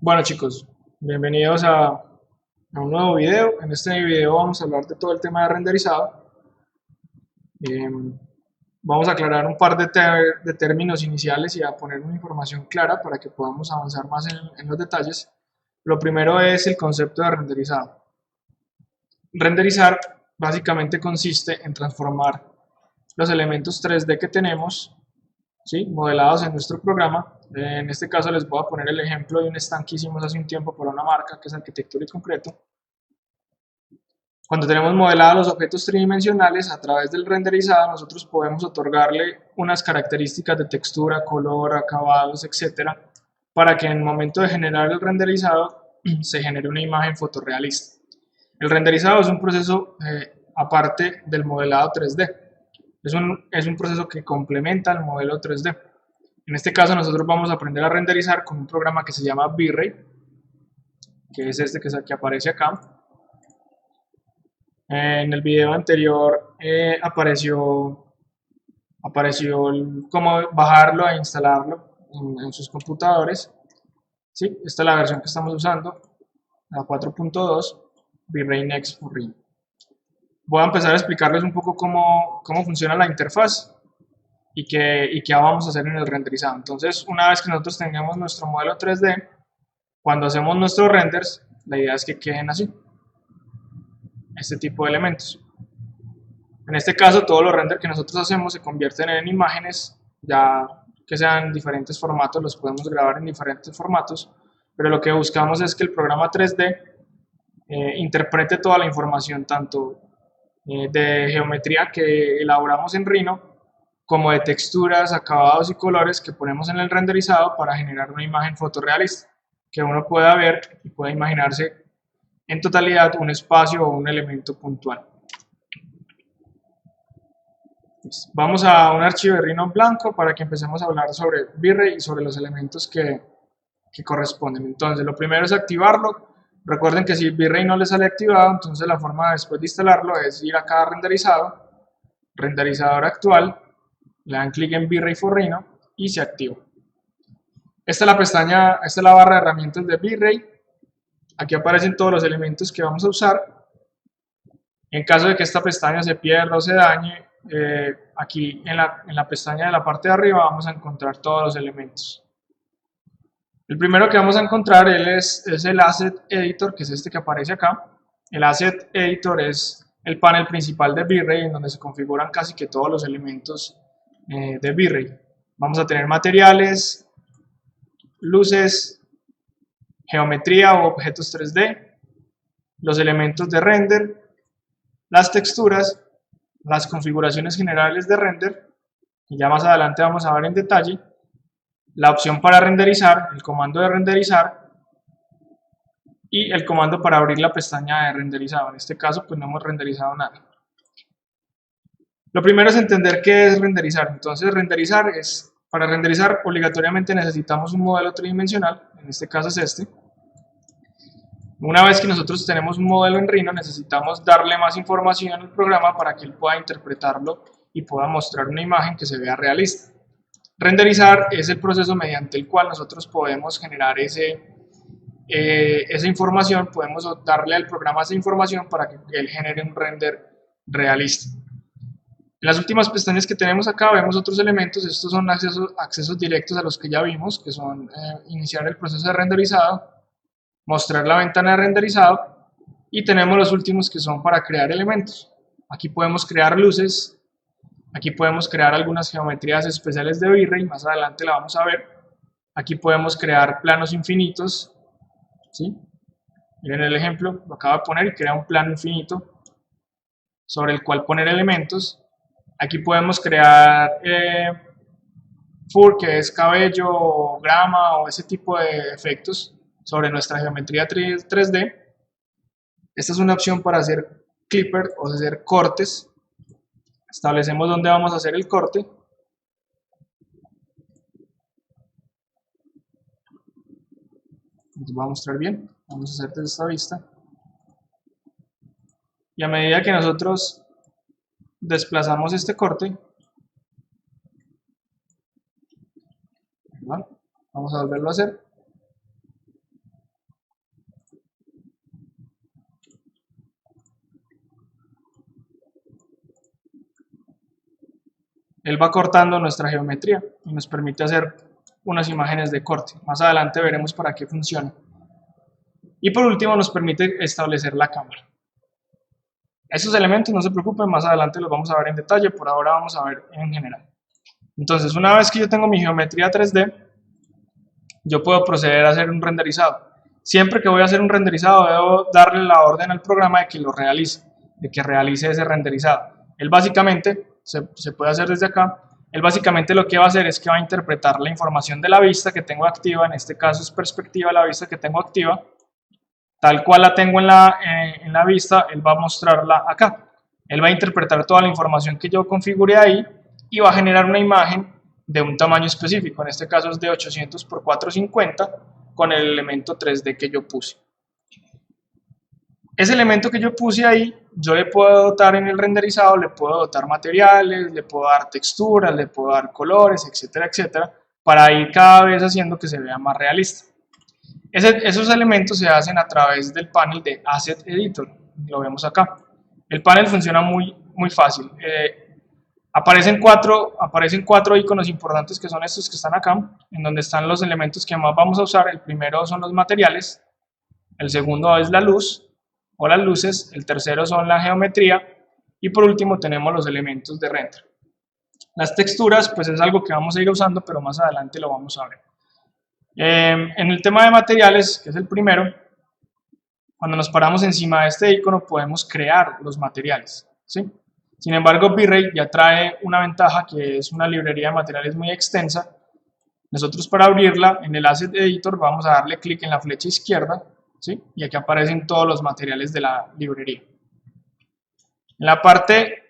Bueno chicos, bienvenidos a un nuevo video. En este video vamos a hablar de todo el tema de renderizado. Eh, Vamos a aclarar un par de términos iniciales y a poner una información clara para que podamos avanzar más en los detalles. Lo primero es el concepto de renderizado. Renderizar básicamente consiste en transformar los elementos 3D que tenemos, ¿sí?, modelados en nuestro programa. En este caso les voy a poner el ejemplo de un stand que hicimos hace un tiempo para una marca que es Arquitectura y Concreto. Cuando tenemos modelados los objetos tridimensionales, a través del renderizado nosotros podemos otorgarle unas características de textura, color, acabados, etcétera, para que en el momento de generar el renderizado se genere una imagen fotorrealista. El renderizado es un proceso aparte del modelado 3D. Es un proceso que complementa el modelo 3D. En este caso nosotros vamos a aprender a renderizar con un programa que se llama V-Ray, que es este que aparece acá. En el video anterior apareció cómo bajarlo e instalarlo en sus computadores. ¿Sí? Esta es la versión que estamos usando, la 4.2, V-Ray Next for Ring. Voy a empezar a explicarles un poco cómo funciona la interfaz y qué vamos a hacer en el renderizado. Entonces, una vez que nosotros tengamos nuestro modelo 3D, cuando hacemos nuestros renders, la idea es que queden así, este tipo de elementos. En este caso, todos los renders que nosotros hacemos se convierten en imágenes, ya que sean en diferentes formatos, los podemos grabar en diferentes formatos, pero lo que buscamos es que el programa 3D interprete toda la información, tanto de geometría que elaboramos en Rhino, como de texturas, acabados y colores que ponemos en el renderizado para generar una imagen fotorrealista, que uno pueda ver y pueda imaginarse en totalidad un espacio o un elemento puntual. Vamos a un archivo de Rhino blanco para que empecemos a hablar sobre V-Ray y sobre los elementos que corresponden. Entonces, lo primero es activarlo. Recuerden que si V-Ray no les sale activado, entonces la forma después de instalarlo es ir acá a renderizado, renderizador actual, le dan clic en V-Ray for Rhino y se activa. Esta es la pestaña, esta es la barra de herramientas de V-Ray. Aquí aparecen todos los elementos que vamos a usar. En caso de que esta pestaña se pierda o se dañe, aquí en la pestaña de la parte de arriba vamos a encontrar todos los elementos. El primero que vamos a encontrar es el Asset Editor, que es este que aparece acá. El Asset Editor es el panel principal de V-Ray, en donde se configuran casi que todos los elementos de V-Ray. Vamos a tener materiales, luces, geometría o objetos 3D, los elementos de render, las texturas, las configuraciones generales de render, que ya más adelante vamos a ver en detalle, la opción para renderizar, el comando de renderizar y el comando para abrir la pestaña de renderizado. En este caso pues no hemos renderizado nada. Lo primero es entender qué es renderizar. Entonces para renderizar obligatoriamente necesitamos un modelo tridimensional, en este caso es este. Una vez que nosotros tenemos un modelo en Rhino, necesitamos darle más información al programa para que él pueda interpretarlo y pueda mostrar una imagen que se vea realista. Renderizar es el proceso mediante el cual nosotros podemos generar esa información, podemos darle al programa esa información para que él genere un render realista. En las últimas pestañas que tenemos acá vemos otros elementos. Estos son accesos directos a los que ya vimos, que son iniciar el proceso de renderizado, mostrar la ventana de renderizado, y tenemos los últimos que son para crear elementos. Aquí podemos crear luces, aquí podemos crear algunas geometrías especiales de V-Ray, más adelante la vamos a ver. Aquí podemos crear planos infinitos, ¿sí? Miren el ejemplo, lo acabo de poner y crea un plano infinito sobre el cual poner elementos. Aquí podemos crear fur, que es cabello, o grama o ese tipo de efectos sobre nuestra geometría 3D. Esta es una opción para hacer clipper o hacer cortes. Establecemos dónde vamos a hacer el corte. Les voy a mostrar bien. Vamos a hacer desde esta vista. Y a medida que nosotros desplazamos este corte, ¿verdad?, vamos a volverlo a hacer. él va cortando nuestra geometría y nos permite hacer unas imágenes de corte. Más adelante veremos para qué funciona. Y por último nos permite establecer la cámara. Esos elementos, no se preocupen, más adelante los vamos a ver en detalle, por ahora vamos a ver en general. Entonces, una vez que yo tengo mi geometría 3D, yo puedo proceder a hacer un renderizado. Siempre que voy a hacer un renderizado, debo darle la orden al programa de que lo realice, de que realice ese renderizado. Él básicamente, se puede hacer desde acá, él básicamente lo que va a hacer es que va a interpretar la información de la vista que tengo activa, en este caso es perspectiva, la vista que tengo activa, tal cual la tengo en la vista, él va a mostrarla acá. Él va a interpretar toda la información que yo configure ahí y va a generar una imagen de un tamaño específico, en este caso es de 800 por 450 con el elemento 3D que yo puse. Ese elemento que yo puse ahí, yo le puedo dotar en el renderizado, le puedo dotar materiales, le puedo dar texturas, le puedo dar colores, etcétera, etcétera, para ir cada vez haciendo que se vea más realista. Esos elementos se hacen a través del panel de Asset Editor, lo vemos acá. El panel funciona muy fácil. Aparecen cuatro iconos importantes que son estos que están acá, en donde están los elementos que más vamos a usar. El primero son los materiales, el segundo es la luz o las luces, el tercero son la geometría y por último tenemos los elementos de render. Las texturas pues es algo que vamos a ir usando, pero más adelante lo vamos a ver. En el tema de materiales, que es el primero, cuando nos paramos encima de este icono podemos crear los materiales, ¿sí? Sin embargo, V-Ray ya trae una ventaja que es una librería de materiales muy extensa. Nosotros para abrirla en el Asset Editor vamos a darle clic en la flecha izquierda, ¿sí? Y aquí aparecen todos los materiales de la librería. En la parte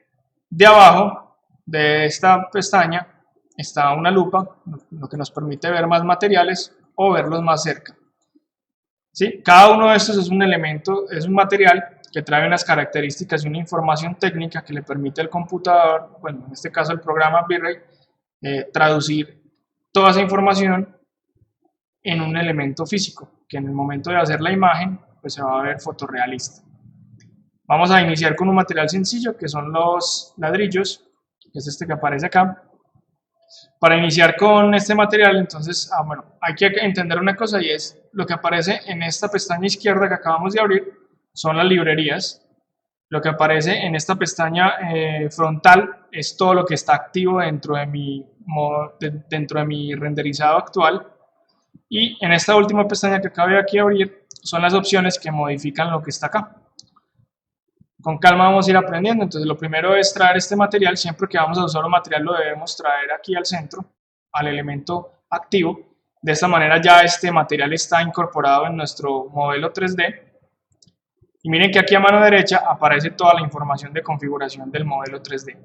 de abajo de esta pestaña está una lupa, lo que nos permite ver más materiales o verlos más cerca. ¿Sí? Cada uno de estos es un elemento, es un material que trae unas características y una información técnica que le permite al computador, bueno, en este caso el programa V-Ray, traducir toda esa información en un elemento físico, que en el momento de hacer la imagen, pues se va a ver fotorrealista. Vamos a iniciar con un material sencillo, que son los ladrillos, que es este que aparece acá. Para iniciar con este material, entonces, bueno, hay que entender una cosa y es lo que aparece en esta pestaña izquierda que acabamos de abrir, son las librerías. Lo que aparece en esta pestaña frontal es todo lo que está activo dentro de mi renderizado actual. Y en esta última pestaña que acabo de aquí abrir son las opciones que modifican lo que está acá. Con calma vamos a ir aprendiendo. Entonces lo primero es traer este material. Siempre que vamos a usar un material lo debemos traer aquí al centro, al elemento activo. De esta manera ya este material está incorporado en nuestro modelo 3D. Y miren que aquí a mano derecha aparece toda la información de configuración del modelo 3D.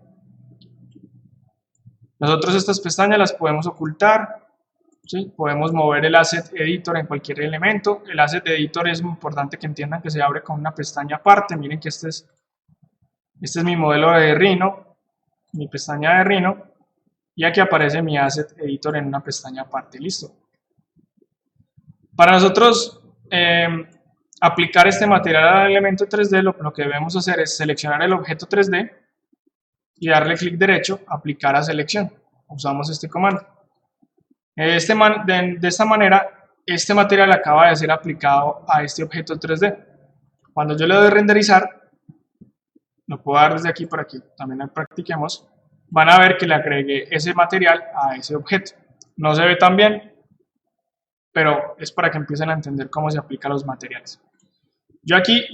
Nosotros estas pestañas las podemos ocultar, ¿sí? Podemos mover el Asset Editor en cualquier elemento. El Asset Editor es muy importante que entiendan que se abre con una pestaña aparte. Miren que este es mi modelo de Rhino, mi pestaña de Rhino, y aquí aparece mi Asset Editor en una pestaña aparte. Listo. Para nosotros aplicar este material al elemento 3D, lo que debemos hacer es seleccionar el objeto 3D y darle clic derecho, aplicar a selección. Usamos este comando. De esta manera, este material acaba de ser aplicado a este objeto 3D. Cuando yo le doy renderizar, lo puedo dar desde aquí para que también lo practiquemos, van a ver que le agregué ese material a ese objeto. No se ve tan bien, pero es para que empiecen a entender cómo se aplican los materiales. Yo aquí,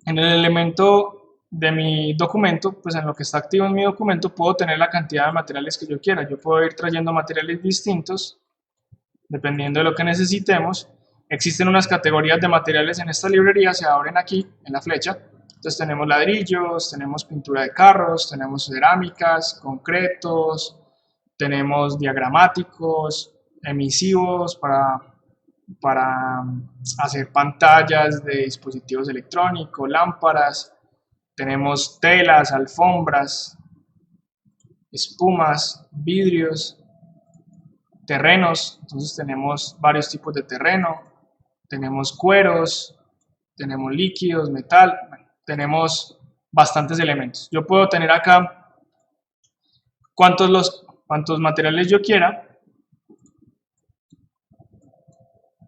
en el elemento de mi documento, pues en lo que está activo en mi documento, puedo tener la cantidad de materiales que yo quiera. Yo puedo ir trayendo materiales distintos, dependiendo de lo que necesitemos. Existen unas categorías de materiales en esta librería, se abren aquí, en la flecha. Entonces tenemos ladrillos, tenemos pintura de carros, tenemos cerámicas, concretos, tenemos diagramáticos, emisivos para hacer pantallas de dispositivos electrónicos, lámparas, tenemos telas, alfombras, espumas, vidrios, terrenos. Entonces tenemos varios tipos de terreno, tenemos cueros, tenemos líquidos, metal, tenemos bastantes elementos. Yo puedo tener acá cuántos materiales yo quiera,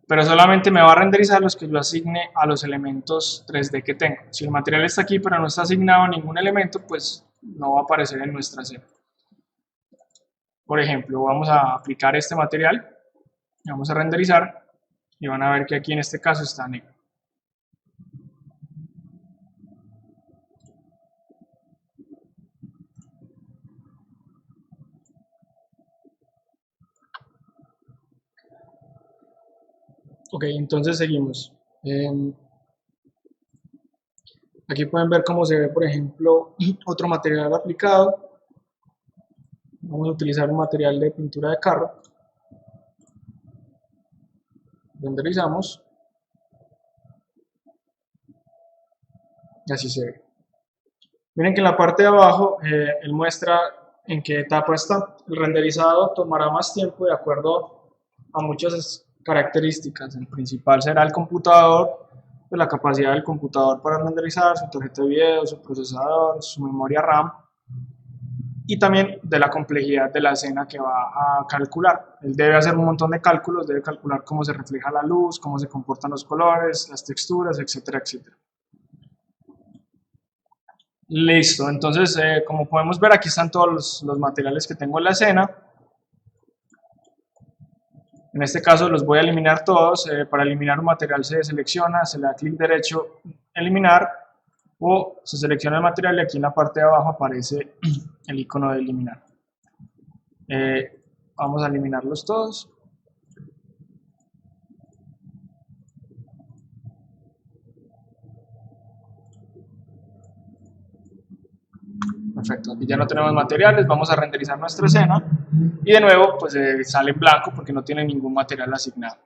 pero solamente me va a renderizar los que yo asigne a los elementos 3D que tengo. Si el material está aquí pero no está asignado a ningún elemento, pues no va a aparecer en nuestra escena. Por ejemplo, vamos a aplicar este material, vamos a renderizar y van a ver que aquí en este caso está negro. Ok, entonces seguimos. Aquí pueden ver cómo se ve, por ejemplo, otro material aplicado. Vamos a utilizar un material de pintura de carro. Renderizamos. Y así se ve. Miren que en la parte de abajo él muestra en qué etapa está. El renderizado tomará más tiempo de acuerdo a muchas características. El principal será el computador, pues la capacidad del computador para renderizar, su tarjeta de video, su procesador, su memoria RAM y también de la complejidad de la escena que va a calcular. Él debe hacer un montón de cálculos, debe calcular cómo se refleja la luz, cómo se comportan los colores, las texturas, etcétera, etcétera. Listo, entonces como podemos ver aquí están todos los materiales que tengo en la escena. En este caso los voy a eliminar todos. Para eliminar un material se selecciona, se le da clic derecho, eliminar, o se selecciona el material y aquí en la parte de abajo aparece el icono de eliminar. Vamos a eliminarlos todos. Perfecto, aquí ya no tenemos materiales, vamos a renderizar nuestra escena y de nuevo pues sale en blanco porque no tiene ningún material asignado.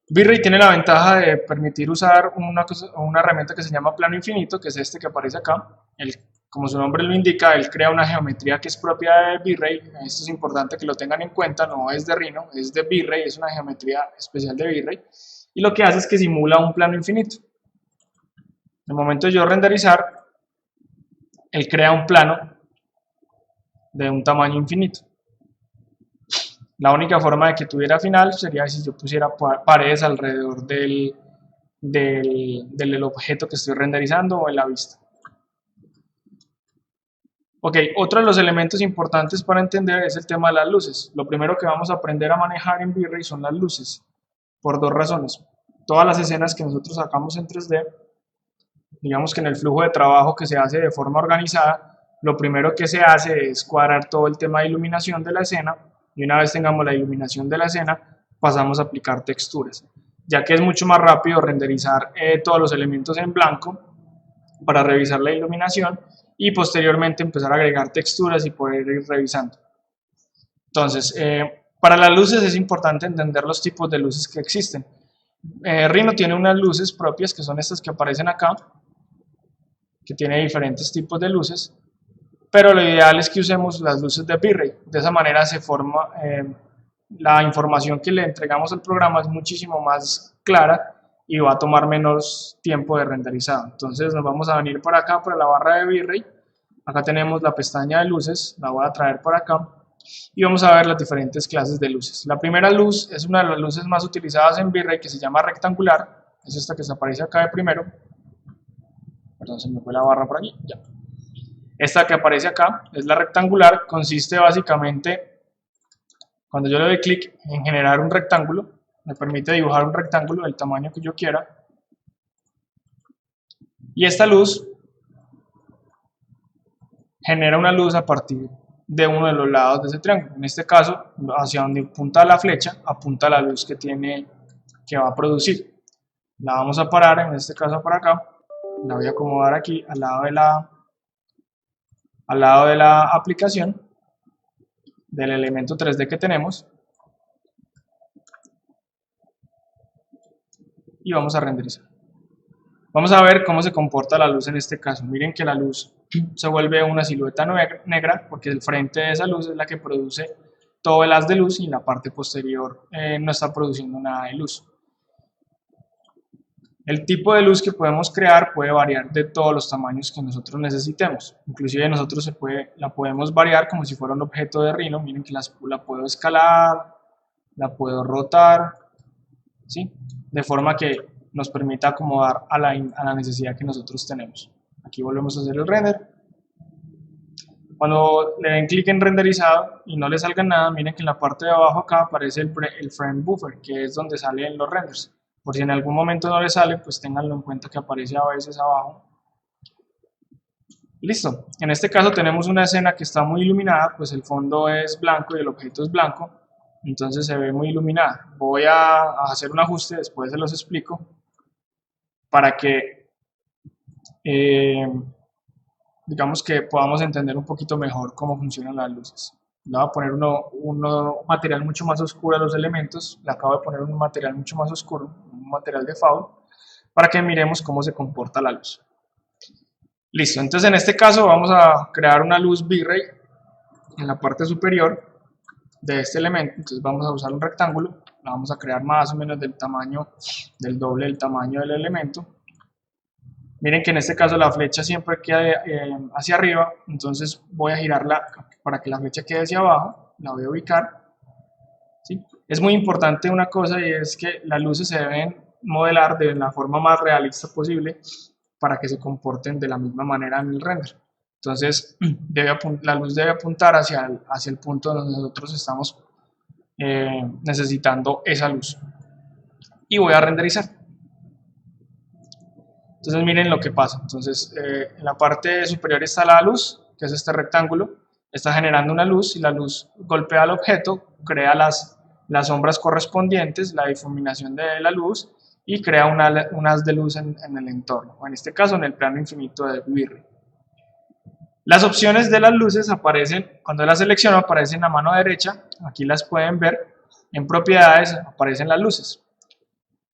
V-Ray tiene la ventaja de permitir usar una herramienta que se llama plano infinito, que es este que aparece acá. Como su nombre lo indica, él crea una geometría que es propia de V-Ray. Esto es importante que lo tengan en cuenta, no es de Rhino, es de V-Ray, es una geometría especial de V-Ray. Y lo que hace es que simula un plano infinito. En el momento de yo renderizar, él crea un plano de un tamaño infinito. La única forma de que tuviera final sería si yo pusiera paredes alrededor del objeto que estoy renderizando o en la vista. Ok, otro de los elementos importantes para entender es el tema de las luces. Lo primero que vamos a aprender a manejar en V-Ray son las luces, por dos razones. Todas las escenas que nosotros sacamos en 3D, digamos que en el flujo de trabajo que se hace de forma organizada, lo primero que se hace es cuadrar todo el tema de iluminación de la escena, y una vez tengamos la iluminación de la escena, pasamos a aplicar texturas, ya que es mucho más rápido renderizar todos los elementos en blanco para revisar la iluminación y posteriormente empezar a agregar texturas y poder ir revisando. Entonces, para las luces es importante entender los tipos de luces que existen. Rhino tiene unas luces propias que son estas que aparecen acá, que tiene diferentes tipos de luces, pero lo ideal es que usemos las luces de V-Ray. De esa manera se forma, la información que le entregamos al programa es muchísimo más clara y va a tomar menos tiempo de renderizado. Entonces nos vamos a venir por acá, por la barra de V-Ray. Acá tenemos la pestaña de luces, la voy a traer por acá y vamos a ver las diferentes clases de luces. La primera luz es una de las luces más utilizadas en V-Ray, que se llama rectangular, es esta que se aparece acá de primero. Perdón, se me fue la barra por aquí, ya. Esta que aparece acá es la rectangular, consiste básicamente, cuando yo le doy clic en generar un rectángulo, me permite dibujar un rectángulo del tamaño que yo quiera, y esta luz genera una luz a partir de uno de los lados de ese triángulo. En este caso, hacia donde apunta la flecha, apunta la luz que va a producir. La vamos a parar, en este caso por acá, la voy a acomodar aquí al lado de la aplicación del elemento 3D que tenemos y vamos a renderizar. Vamos a ver cómo se comporta la luz en este caso. Miren que la luz se vuelve una silueta negra porque el frente de esa luz es la que produce todo el haz de luz y la parte posterior no está produciendo nada de luz. El tipo de luz que podemos crear puede variar de todos los tamaños que nosotros necesitemos. Inclusive nosotros la podemos variar como si fuera un objeto de Rhino. Miren que la puedo escalar, la puedo rotar, ¿sí? De forma que nos permita acomodar a la necesidad que nosotros tenemos. Aquí volvemos a hacer el render. Cuando le den clic en renderizado y no le salga nada, miren que en la parte de abajo acá aparece el frame buffer, que es donde salen los renders. Por si en algún momento no le sale, pues ténganlo en cuenta que aparece a veces abajo. Listo. En este caso tenemos una escena que está muy iluminada, pues el fondo es blanco y el objeto es blanco, entonces se ve muy iluminada. Voy a hacer un ajuste, después se los explico, para que digamos que podamos entender un poquito mejor cómo funcionan las luces. Le voy a poner un material mucho más oscuro a los elementos, le acabo de poner un material mucho más oscuro, un material de foul, para que miremos cómo se comporta la luz. Listo, entonces en este caso vamos a crear una luz V-Ray en la parte superior de este elemento. Entonces vamos a usar un rectángulo, la vamos a crear más o menos del tamaño, del doble del tamaño del elemento. Miren que en este caso la flecha siempre queda hacia arriba, entonces voy a girarla para que la flecha quede hacia abajo, la voy a ubicar. ¿Sí? Es muy importante una cosa, y es que las luces se deben modelar de la forma más realista posible para que se comporten de la misma manera en el render. Entonces la luz debe apuntar hacia el punto donde nosotros estamos necesitando esa luz. Y voy a renderizar. Entonces miren lo que pasa. Entonces en la parte superior está la luz, que es este rectángulo, está generando una luz y la luz golpea al objeto, crea las sombras correspondientes, la difuminación de la luz y crea un haz de luz en el entorno, o en este caso en el plano infinito de V-Ray. Las opciones de las luces aparecen, cuando las selecciono aparecen a mano derecha, aquí las pueden ver, en propiedades aparecen las luces.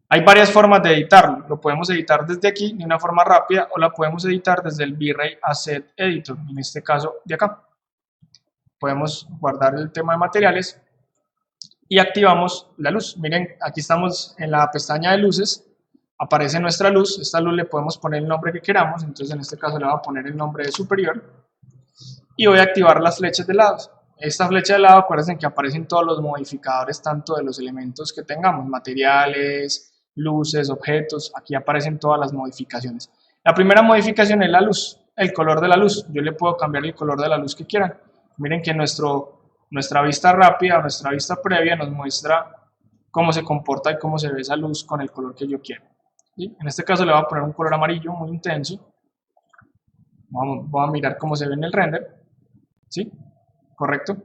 Hay varias formas de editarlo, lo podemos editar desde aquí de una forma rápida o la podemos editar desde el V-Ray Asset Editor, en este caso de acá. Podemos guardar el tema de materiales y activamos la luz. Miren, aquí estamos en la pestaña de luces, aparece nuestra luz, esta luz le podemos poner el nombre que queramos, entonces en este caso le voy a poner el nombre de superior y voy a activar las flechas de lados. Esta flecha de lado, acuérdense que aparecen todos los modificadores tanto de los elementos que tengamos, materiales, luces, objetos, aquí aparecen todas las modificaciones. La primera modificación es la luz, el color de la luz. Yo le puedo cambiar el color de la luz que quieran. Miren que nuestra vista rápida, nuestra vista previa nos muestra cómo se comporta y cómo se ve esa luz con el color que yo quiero. ¿Sí? En este caso le voy a poner un color amarillo muy intenso. Voy a mirar cómo se ve en el render. ¿Sí? ¿Correcto?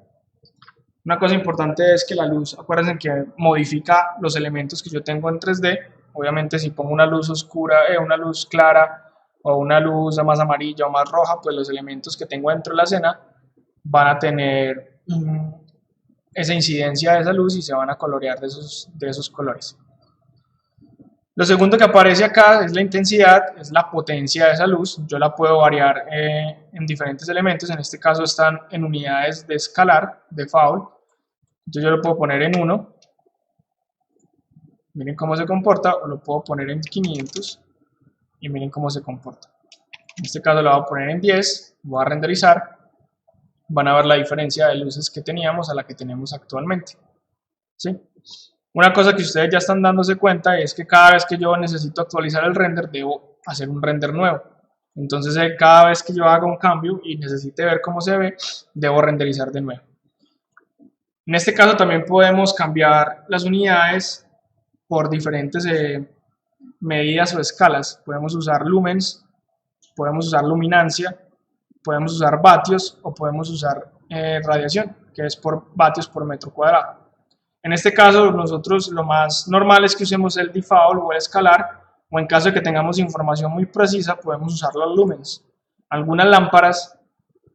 Una cosa importante es que la luz, acuérdense que modifica los elementos que yo tengo en 3D. Obviamente si pongo una luz oscura, una luz clara o una luz más amarilla o más roja, pues los elementos que tengo dentro de la escena van a tener esa incidencia de esa luz y se van a colorear de esos colores. Lo segundo que aparece acá es la intensidad, es la potencia de esa luz. Yo la puedo variar en diferentes elementos, en este caso están en unidades de escalar, de foul. Entonces yo lo puedo poner en 1, miren cómo se comporta, o lo puedo poner en 500 y miren cómo se comporta. En este caso lo voy a poner en 10, voy a renderizar, van a ver la diferencia de luces que teníamos a la que tenemos actualmente. ¿Sí? Una cosa que ustedes ya están dándose cuenta es que cada vez que yo necesito actualizar el render, debo hacer un render nuevo. Entonces cada vez que yo haga un cambio y necesite ver cómo se ve, debo renderizar de nuevo. En este caso también podemos cambiar las unidades por diferentes medidas o escalas. Podemos usar lumens, podemos usar luminancia, podemos usar vatios o podemos usar radiación, que es por vatios por metro cuadrado. En este caso nosotros lo más normal es que usemos el default o el escalar, o en caso de que tengamos información muy precisa podemos usar los lumens. Algunas lámparas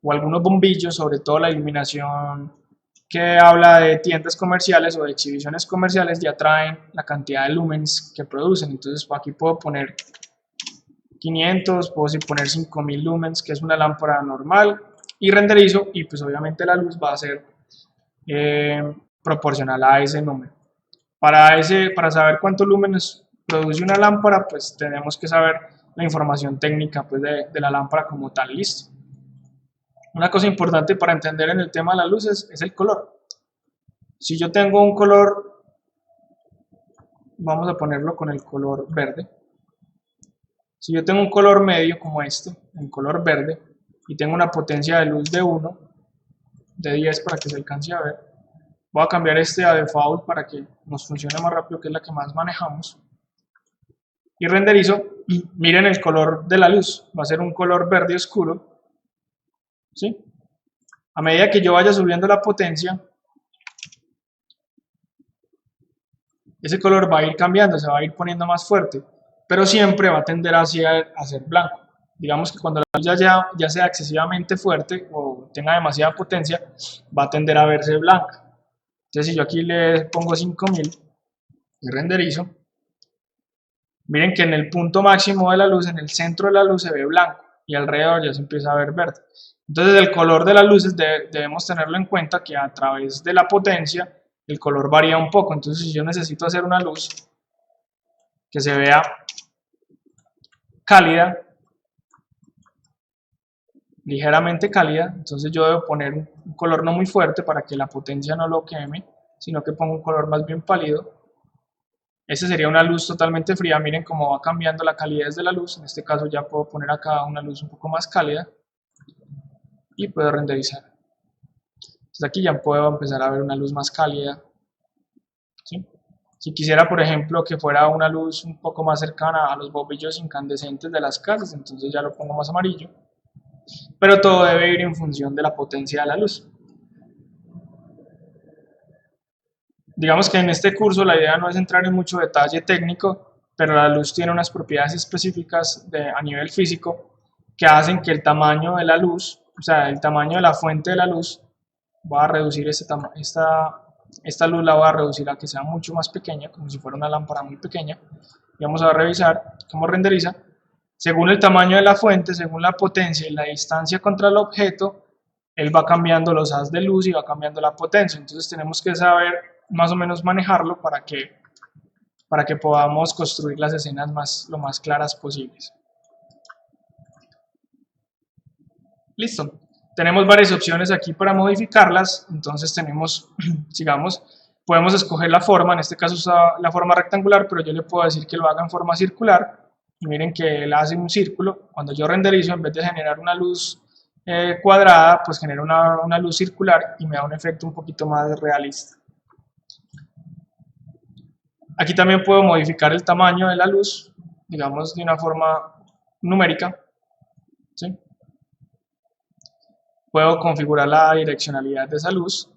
o algunos bombillos, sobre todo la iluminación que habla de tiendas comerciales o de exhibiciones comerciales, ya traen la cantidad de lumens que producen. Entonces aquí puedo poner 500, puedo poner 5000 lumens, que es una lámpara normal, y renderizo, y pues obviamente la luz va a ser proporcional a ese número. Para saber cuántos lúmenes produce una lámpara, pues tenemos que saber la información técnica pues, de la lámpara como tal. Listo. Una cosa importante para entender en el tema de las luces es el color. Si yo tengo un color, vamos a ponerlo con el color verde. Si yo tengo un color medio como este, en color verde, y tengo una potencia de luz de 1, de 10 para que se alcance a ver, voy a cambiar este a default para que nos funcione más rápido, que es la que más manejamos. Y renderizo, y miren el color de la luz, va a ser un color verde oscuro. ¿Sí? A medida que yo vaya subiendo la potencia, ese color va a ir cambiando, se va a ir poniendo más fuerte, pero siempre va a tender a ser blanco. Digamos que cuando la luz ya sea excesivamente fuerte o tenga demasiada potencia, va a tender a verse blanca. Entonces si yo aquí le pongo 5000 y renderizo, miren que en el punto máximo de la luz, en el centro de la luz se ve blanco y alrededor ya se empieza a ver verde. Entonces el color de las luces debemos tenerlo en cuenta, que a través de la potencia el color varía un poco. Entonces si yo necesito hacer una luz que se vea cálida, ligeramente cálida, entonces yo debo poner un color no muy fuerte para que la potencia no lo queme, sino que ponga un color más bien pálido. Esa sería una luz totalmente fría. Miren cómo va cambiando la calidez de la luz. En este caso ya puedo poner acá una luz un poco más cálida y puedo renderizar. Entonces aquí ya puedo empezar a ver una luz más cálida. ¿Sí? Si quisiera, por ejemplo, que fuera una luz un poco más cercana a los bombillos incandescentes de las casas, entonces ya lo pongo más amarillo. Pero todo debe ir en función de la potencia de la luz. Digamos que en este curso la idea no es entrar en mucho detalle técnico, pero la luz tiene unas propiedades específicas a nivel físico que hacen que el tamaño de la luz, o sea, el tamaño de la fuente de la luz, va a reducir esta luz la voy a reducir a que sea mucho más pequeña, como si fuera una lámpara muy pequeña. Y vamos a revisar cómo renderiza. Según el tamaño de la fuente, según la potencia y la distancia contra el objeto, él va cambiando los haz de luz y va cambiando la potencia. Entonces tenemos que saber más o menos manejarlo para que podamos construir las escenas lo más claras posibles. Listo. Tenemos varias opciones aquí para modificarlas. Entonces tenemos, sigamos, podemos escoger la forma. En este caso usa la forma rectangular, pero yo le puedo decir que lo haga en forma circular. Y miren que él hace un círculo. Cuando yo renderizo, en vez de generar una luz cuadrada, pues genera una luz circular y me da un efecto un poquito más realista. Aquí también puedo modificar el tamaño de la luz, digamos de una forma numérica. ¿Sí? Puedo configurar la direccionalidad de esa luz,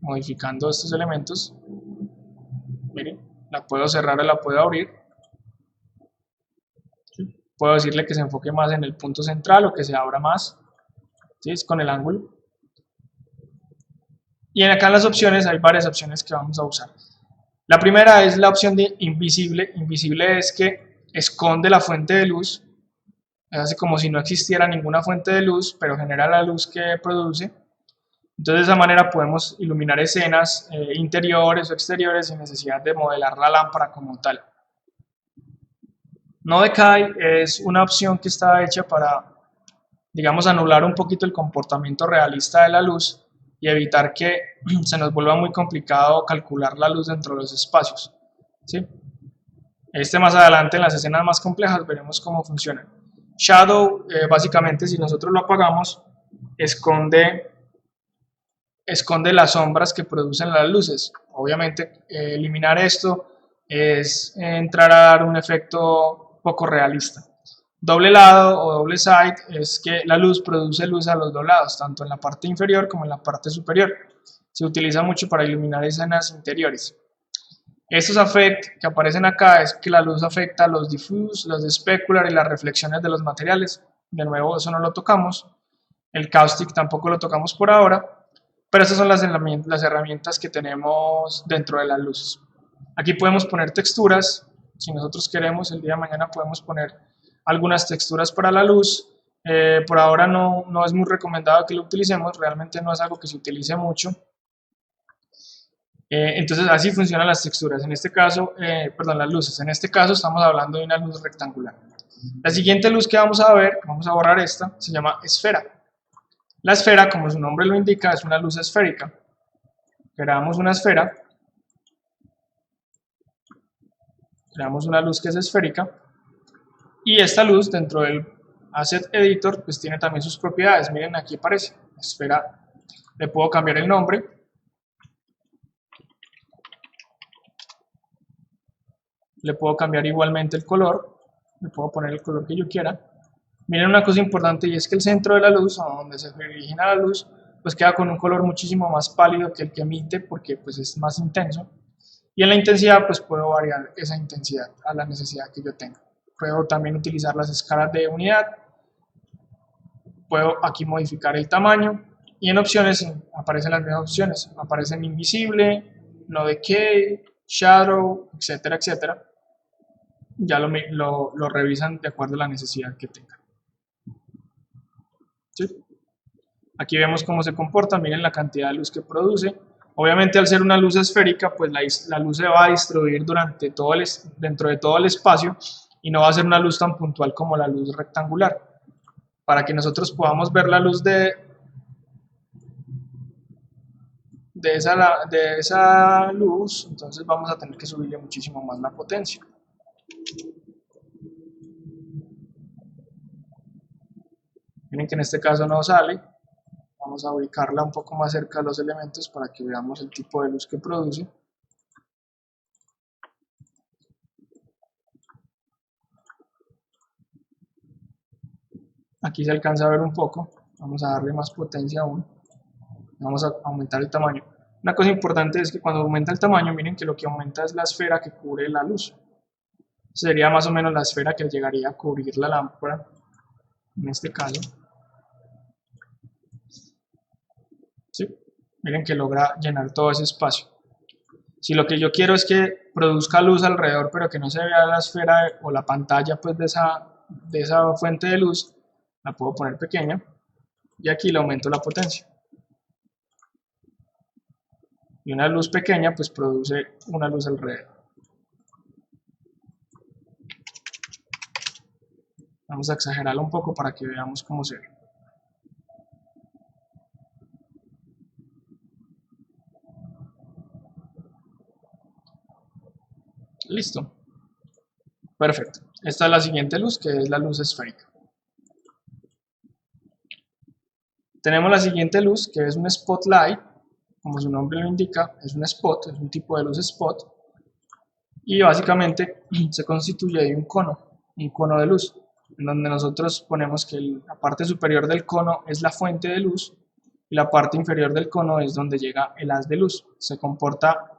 modificando estos elementos. Miren, la puedo cerrar o la puedo abrir. ¿Sí? Puedo decirle que se enfoque más en el punto central o que se abra más. ¿Sí? Es con el ángulo. Y acá en las opciones hay varias opciones que vamos a usar. La primera es la opción de invisible. Invisible es que esconde la fuente de luz. Es así como si no existiera ninguna fuente de luz, pero genera la luz que produce. Entonces de esa manera podemos iluminar escenas interiores o exteriores sin necesidad de modelar la lámpara como tal. No Decay es una opción que está hecha para, digamos, anular un poquito el comportamiento realista de la luz y evitar que se nos vuelva muy complicado calcular la luz dentro de los espacios. ¿Sí? Más adelante en las escenas más complejas veremos cómo funciona. Shadow, básicamente, si nosotros lo apagamos, esconde las sombras que producen las luces. Obviamente, eliminar esto es entrar a dar un efecto poco realista. Doble lado o doble side es que la luz produce luz a los dos lados, tanto en la parte inferior como en la parte superior. Se utiliza mucho para iluminar escenas interiores. Estos affect que aparecen acá es que la luz afecta los diffuse, los specular y las reflexiones de los materiales. De nuevo, eso no lo tocamos. El caustic tampoco lo tocamos por ahora, pero estas son las herramientas que tenemos dentro de las luces. Aquí podemos poner texturas. Si nosotros queremos, el día de mañana podemos poner algunas texturas para la luz. Por ahora no es muy recomendado que lo utilicemos, realmente no es algo que se utilice mucho. Entonces así funcionan las texturas, en este caso, perdón, las luces. En este caso estamos hablando de una luz rectangular. La siguiente luz que vamos a ver, vamos a borrar esta, se llama esfera. La esfera, como su nombre lo indica, es una luz esférica. Creamos una esfera, creamos una luz que es esférica, y esta luz dentro del Asset Editor pues tiene también sus propiedades. Miren, aquí aparece esfera, le puedo cambiar el nombre, le puedo cambiar igualmente el color, le puedo poner el color que yo quiera. Miren una cosa importante, y es que el centro de la luz, o donde se origina la luz, pues queda con un color muchísimo más pálido que el que emite, porque pues es más intenso. Y en la intensidad pues puedo variar esa intensidad a la necesidad que yo tenga. Puedo también utilizar las escalas de unidad, puedo aquí modificar el tamaño, y en opciones aparecen las mismas opciones, aparecen invisible, no decay, shadow, etcétera, etcétera. Ya lo revisan de acuerdo a la necesidad que tengan. ¿Sí? Aquí vemos cómo se comporta, miren la cantidad de luz que produce. Obviamente al ser una luz esférica, pues la luz se va a distribuir dentro de todo el espacio y no va a ser una luz tan puntual como la luz rectangular. Para que nosotros podamos ver la luz de esa luz, entonces vamos a tener que subirle muchísimo más la potencia. Miren que en este caso no sale. Vamos a ubicarla un poco más cerca de los elementos para que veamos el tipo de luz que produce. Aquí se alcanza a ver un poco. Vamos a darle más potencia aún. Vamos a aumentar el tamaño. Una cosa importante es que cuando aumenta el tamaño, miren que lo que aumenta es la esfera que cubre la luz. Sería más o menos la esfera que llegaría a cubrir la lámpara, en este caso. ¿Sí? Miren que logra llenar todo ese espacio. Si lo que yo quiero es que produzca luz alrededor, pero que no se vea la esfera o la pantalla pues, de esa fuente de luz, la puedo poner pequeña y aquí le aumento la potencia. Y una luz pequeña pues produce una luz alrededor. Vamos a exagerarlo un poco para que veamos cómo se ve. Listo. Perfecto. Esta es la siguiente luz, que es la luz esférica. Tenemos la siguiente luz, que es un spotlight. Como su nombre lo indica, es un spot, es un tipo de luz spot. Y básicamente se constituye de un cono de luz, en donde nosotros ponemos que la parte superior del cono es la fuente de luz y la parte inferior del cono es donde llega el haz de luz. Se comporta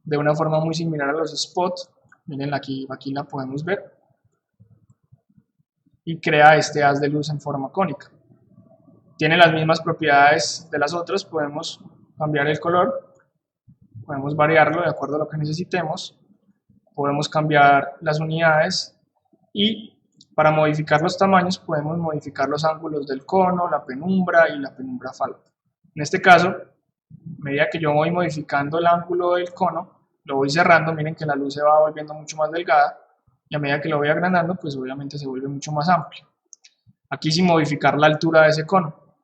de una forma muy similar a los spots. Miren, aquí la podemos ver. Y crea este haz de luz en forma cónica. Tiene las mismas propiedades de las otras. Podemos cambiar el color, podemos variarlo de acuerdo a lo que necesitemos, podemos cambiar las unidades y para modificar los tamaños podemos modificar los ángulos del cono, la penumbra y la penumbra falda. En este caso, a medida que yo voy modificando el ángulo del cono, lo voy cerrando, miren que la luz se va volviendo mucho más delgada y a medida que lo voy agrandando, pues obviamente se vuelve mucho más amplio. Aquí sin modificar la altura de ese cono.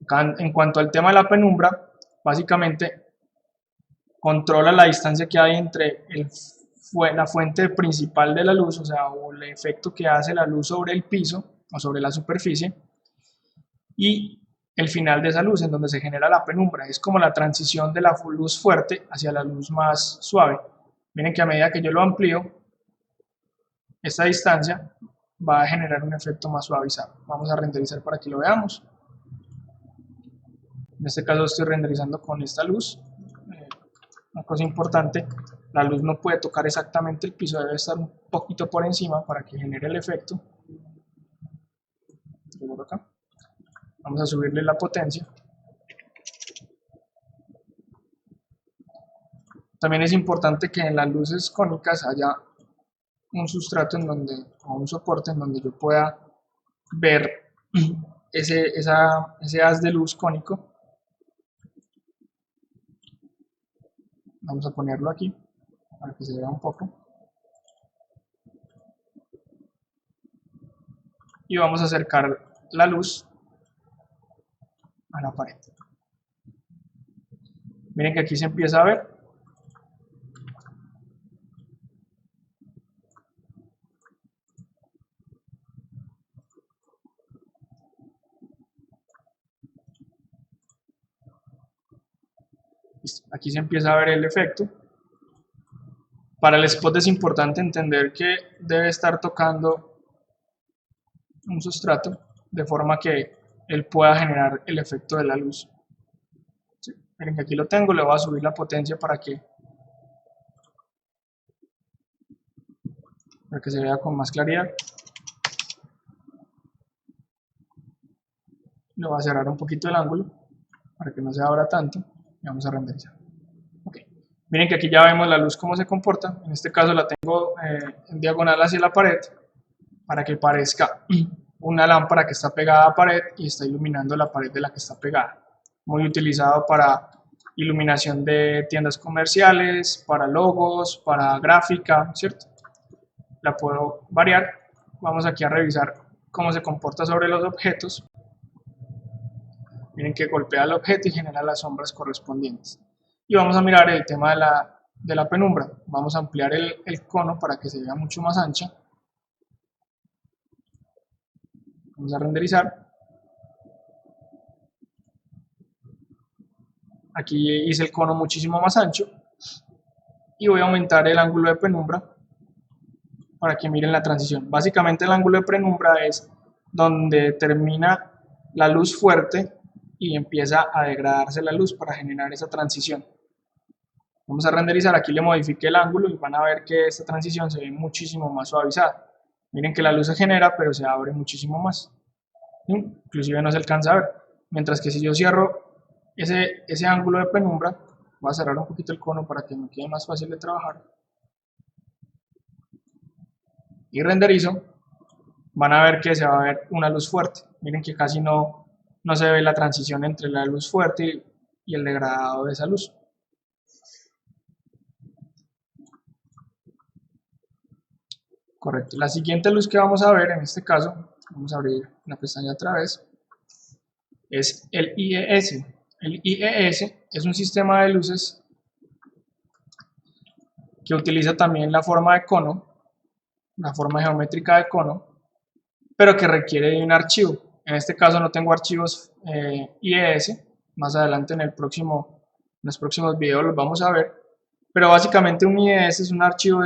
Acá, en cuanto al tema de la penumbra, básicamente controla la distancia que hay entre la fuente principal de la luz, o sea, o el efecto que hace la luz sobre el piso o sobre la superficie, y el final de esa luz, en donde se genera la penumbra. Es como la transición de la luz fuerte hacia la luz más suave. Miren que a medida que yo lo amplío, esta distancia va a generar un efecto más suavizado. Vamos a renderizar para que lo veamos. En este caso estoy renderizando con esta luz. Una cosa importante, la luz no puede tocar exactamente el piso, debe estar un poquito por encima para que genere el efecto. Acá. Vamos a subirle la potencia. También es importante que en las luces cónicas haya un sustrato o un soporte en donde yo pueda ver ese haz de luz cónico. Vamos a ponerlo aquí para que se vea un poco. Y vamos a acercar la luz a la pared. Miren que aquí se empieza a ver. Aquí se empieza a ver el efecto. Para el spot es importante entender que debe estar tocando un sustrato de forma que él pueda generar el efecto de la luz. ¿Sí? Miren que aquí lo tengo, le voy a subir la potencia para que se vea con más claridad. Le voy a cerrar un poquito el ángulo para que no se abra tanto y vamos a renderizar. Okay. Miren que aquí ya vemos la luz cómo se comporta. En este caso la tengo en diagonal hacia la pared para que parezca una lámpara que está pegada a la pared y está iluminando la pared de la que está pegada. Muy utilizado para iluminación de tiendas comerciales, para logos, para gráfica, ¿cierto? La puedo variar. Vamos aquí a revisar cómo se comporta sobre los objetos. Miren que golpea el objeto y genera las sombras correspondientes. Y vamos a mirar el tema de la penumbra. Vamos a ampliar el cono para que se vea mucho más ancha. Vamos a renderizar. Aquí hice el cono muchísimo más ancho. Y voy a aumentar el ángulo de penumbra para que miren la transición. Básicamente el ángulo de penumbra es donde termina la luz fuerte y empieza a degradarse la luz para generar esa transición. Vamos a renderizar, aquí le modifiqué el ángulo y van a ver que esta transición se ve muchísimo más suavizada. Miren que la luz se genera, pero se abre muchísimo más. Inclusive no se alcanza a ver. Mientras que si yo cierro ese ángulo de penumbra, voy a cerrar un poquito el cono para que me quede más fácil de trabajar. Y renderizo, van a ver que se va a ver una luz fuerte. Miren que casi no se ve la transición entre la luz fuerte y el degradado de esa luz. Correcto. La siguiente luz que vamos a ver en este caso, vamos a abrir la pestaña otra vez, es el IES. El IES es un sistema de luces que utiliza también la forma de cono, la forma geométrica de cono, pero que requiere de un archivo. En este caso no tengo archivos IES, más adelante en los próximos videos los vamos a ver, pero básicamente un IES es un archivo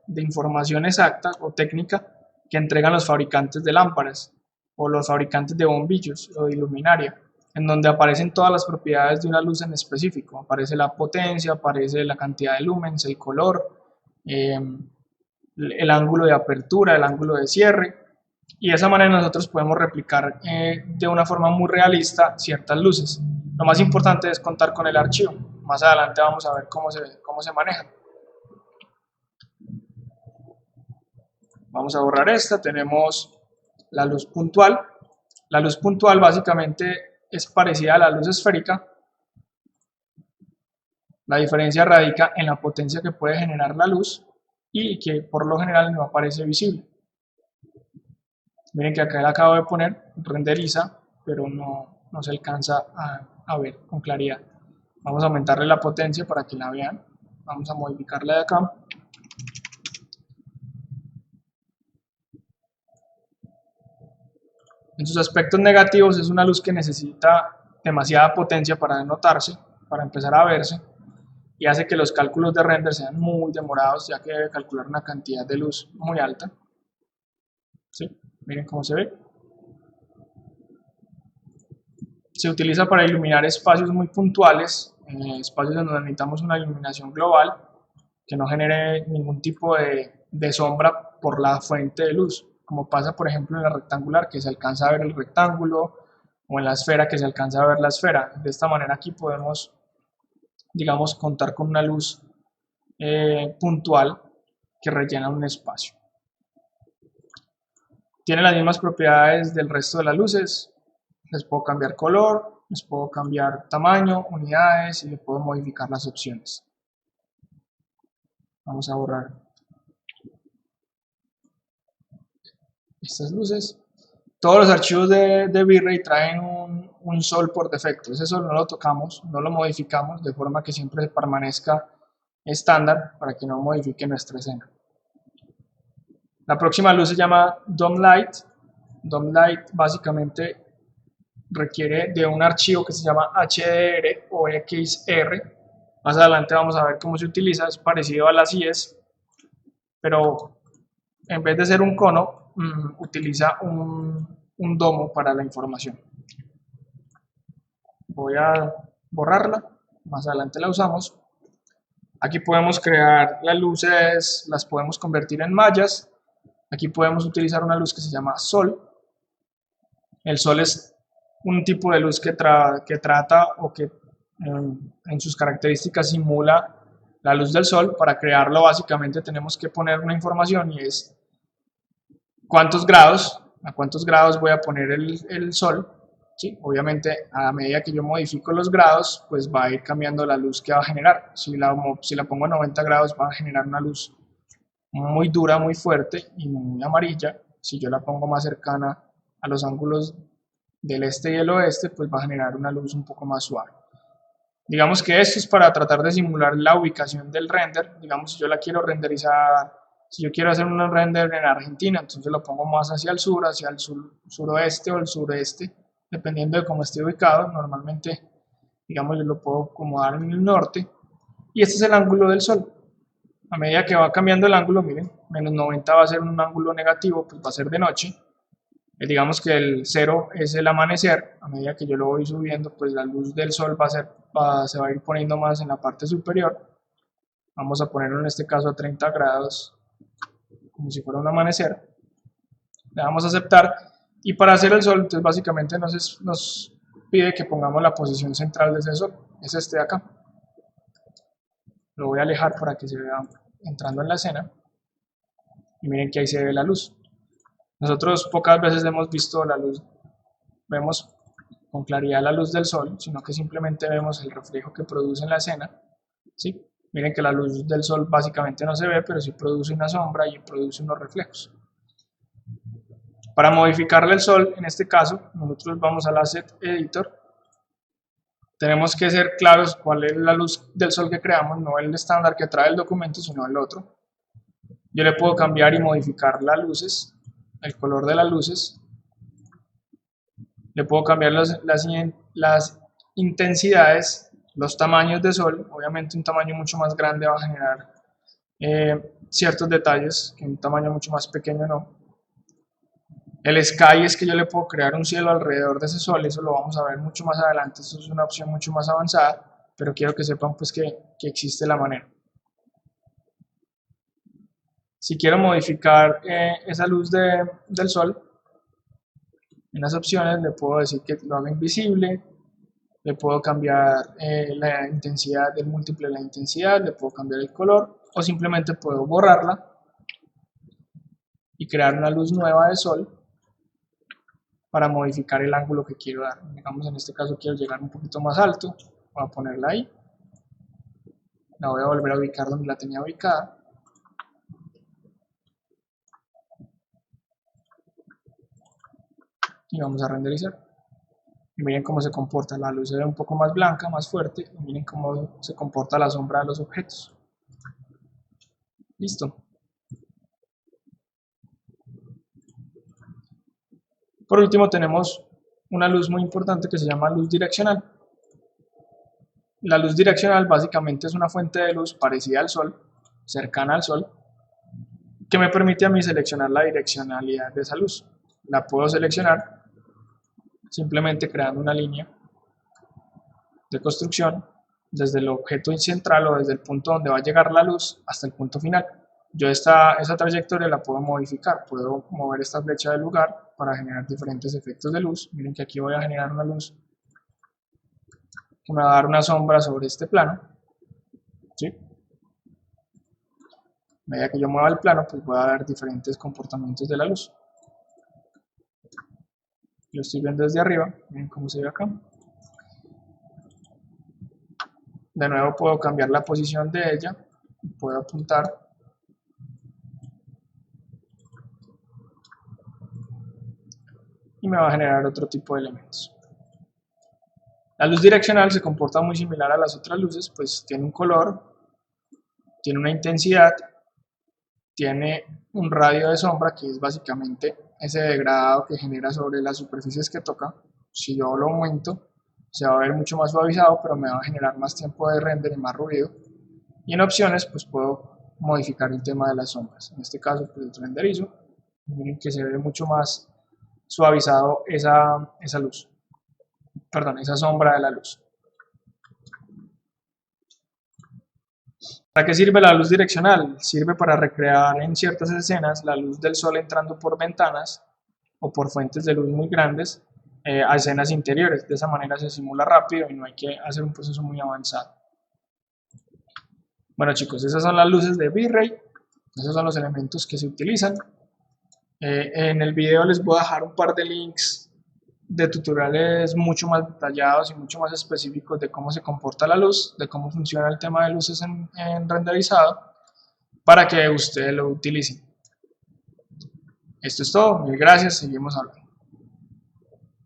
de información exacta o técnica que entregan los fabricantes de lámparas o los fabricantes de bombillos o de iluminaria, en donde aparecen todas las propiedades de una luz en específico. Aparece la potencia, aparece la cantidad de lumens, el color, el ángulo de apertura, el ángulo de cierre, y de esa manera nosotros podemos replicar de una forma muy realista ciertas luces. Lo más importante es contar con el archivo. Más adelante vamos a ver cómo se maneja. Vamos a borrar esta. Tenemos la luz puntual. La luz puntual básicamente es parecida a la luz esférica. La diferencia radica en la potencia que puede generar la luz y que por lo general no aparece visible. Miren que acá le acabo de poner renderiza, pero no se alcanza a ver con claridad. Vamos a aumentarle la potencia para que la vean. Vamos a modificarla de acá. En sus aspectos negativos es una luz que necesita demasiada potencia para notarse, para empezar a verse, y hace que los cálculos de render sean muy demorados, ya que debe calcular una cantidad de luz muy alta. ¿Sí? Miren cómo se ve. Se utiliza para iluminar espacios muy puntuales, espacios donde necesitamos una iluminación global que no genere ningún tipo de sombra por la fuente de luz, como pasa por ejemplo en la rectangular, que se alcanza a ver el rectángulo, o en la esfera, que se alcanza a ver la esfera. De esta manera aquí podemos, digamos, contar con una luz puntual que rellena un espacio. Tiene las mismas propiedades del resto de las luces. Les puedo cambiar color, les puedo cambiar tamaño, unidades y les puedo modificar las opciones. Vamos a borrar estas luces. Todos los archivos de V-Ray traen un sol por defecto. Ese sol no lo tocamos, no lo modificamos, de forma que siempre permanezca estándar para que no modifique nuestra escena. La próxima luz se llama Dome Light. Dome Light básicamente requiere de un archivo que se llama HDR o XR. Más adelante vamos a ver cómo se utiliza, es parecido a las IES, pero en vez de ser un cono, utiliza un domo para la información. Voy a borrarla, más adelante la usamos. Aquí podemos crear las luces, las podemos convertir en mallas. Aquí podemos utilizar una luz que se llama sol. El sol es un tipo de luz que trata o que en sus características simula la luz del sol. Para crearlo básicamente tenemos que poner una información y es a cuántos grados voy a poner el sol. ¿Sí? Obviamente a medida que yo modifico los grados pues va a ir cambiando la luz que va a generar. Si la pongo a 90 grados va a generar una luz muy dura, muy fuerte y muy amarilla. Si yo la pongo más cercana a los ángulos del este y el oeste, pues va a generar una luz un poco más suave. Digamos que esto es para tratar de simular la ubicación del render. Digamos, si yo la quiero renderizar, si yo quiero hacer un render en Argentina, entonces lo pongo más hacia el suroeste o el sureste, dependiendo de cómo esté ubicado. Normalmente, digamos, yo lo puedo acomodar en el norte. Y este es el ángulo del sol. A medida que va cambiando el ángulo, miren, menos 90 va a ser un ángulo negativo, pues va a ser de noche. Digamos que el 0 es el amanecer. A medida que yo lo voy subiendo, pues la luz del sol se va a ir poniendo más en la parte superior. Vamos a ponerlo en este caso a 30 grados, como si fuera un amanecer. Le damos a aceptar. Y para hacer el sol, entonces básicamente nos pide que pongamos la posición central de ese sol. Es este de acá. Lo voy a alejar para que se vea entrando en la escena. Y miren que ahí se ve la luz. Nosotros pocas veces hemos visto la luz, vemos con claridad la luz del sol, sino que simplemente vemos el reflejo que produce en la escena. ¿Sí? Miren que la luz del sol básicamente no se ve, pero sí produce una sombra y produce unos reflejos. Para modificarle el sol, en este caso, nosotros vamos al Asset Editor. Tenemos que ser claros cuál es la luz del sol que creamos, no el estándar que trae el documento, sino el otro. Yo le puedo cambiar y modificar las luces, el color de las luces. Le puedo cambiar las intensidades, los tamaños de sol. Obviamente un tamaño mucho más grande va a generar ciertos detalles que un tamaño mucho más pequeño no. El sky es que yo le puedo crear un cielo alrededor de ese sol, eso lo vamos a ver mucho más adelante, eso es una opción mucho más avanzada, pero quiero que sepan pues que existe la manera. Si quiero modificar esa luz del sol, en las opciones le puedo decir que lo haga invisible, le puedo cambiar la intensidad del múltiple de la intensidad, le puedo cambiar el color o simplemente puedo borrarla y crear una luz nueva de sol para modificar el ángulo que quiero dar. Digamos, en este caso quiero llegar un poquito más alto, voy a ponerla ahí, la voy a volver a ubicar donde la tenía ubicada. Y vamos a renderizar. Y miren cómo se comporta, la luz se ve un poco más blanca, más fuerte, y miren cómo se comporta la sombra de los objetos. Listo. Por último tenemos una luz muy importante que se llama luz direccional. La luz direccional básicamente es una fuente de luz parecida al sol, cercana al sol, que me permite a mí seleccionar la direccionalidad de esa luz. La puedo seleccionar simplemente creando una línea de construcción desde el objeto central o desde el punto donde va a llegar la luz hasta el punto final. Yo esa trayectoria la puedo modificar, puedo mover esta flecha del lugar para generar diferentes efectos de luz. Miren que aquí voy a generar una luz que me va a dar una sombra sobre este plano. ¿Sí? A medida que yo mueva el plano, pues voy a ver diferentes comportamientos de la luz. Lo estoy viendo desde arriba, miren cómo se ve acá. De nuevo puedo cambiar la posición de ella, puedo apuntar. Y me va a generar otro tipo de elementos. La luz direccional se comporta muy similar a las otras luces, pues tiene un color, tiene una intensidad, tiene un radio de sombra, que es básicamente ese degradado que genera sobre las superficies que toca. Si yo lo aumento, se va a ver mucho más suavizado, pero me va a generar más tiempo de render y más ruido. Y en opciones, pues puedo modificar el tema de las sombras. En este caso, pues renderizo. Miren que se ve mucho más suavizado esa luz. Perdón, esa sombra de la luz. ¿Para qué sirve la luz direccional? Sirve para recrear en ciertas escenas la luz del sol entrando por ventanas o por fuentes de luz muy grandes a escenas interiores. De esa manera se simula rápido y no hay que hacer un proceso muy avanzado. Bueno chicos, esas son las luces de V-Ray, esos son los elementos que se utilizan. En el video les voy a dejar un par de links de tutoriales mucho más detallados y mucho más específicos de cómo se comporta la luz, de cómo funciona el tema de luces en renderizado, para que ustedes lo utilicen. Esto es todo, mil gracias, seguimos hablando.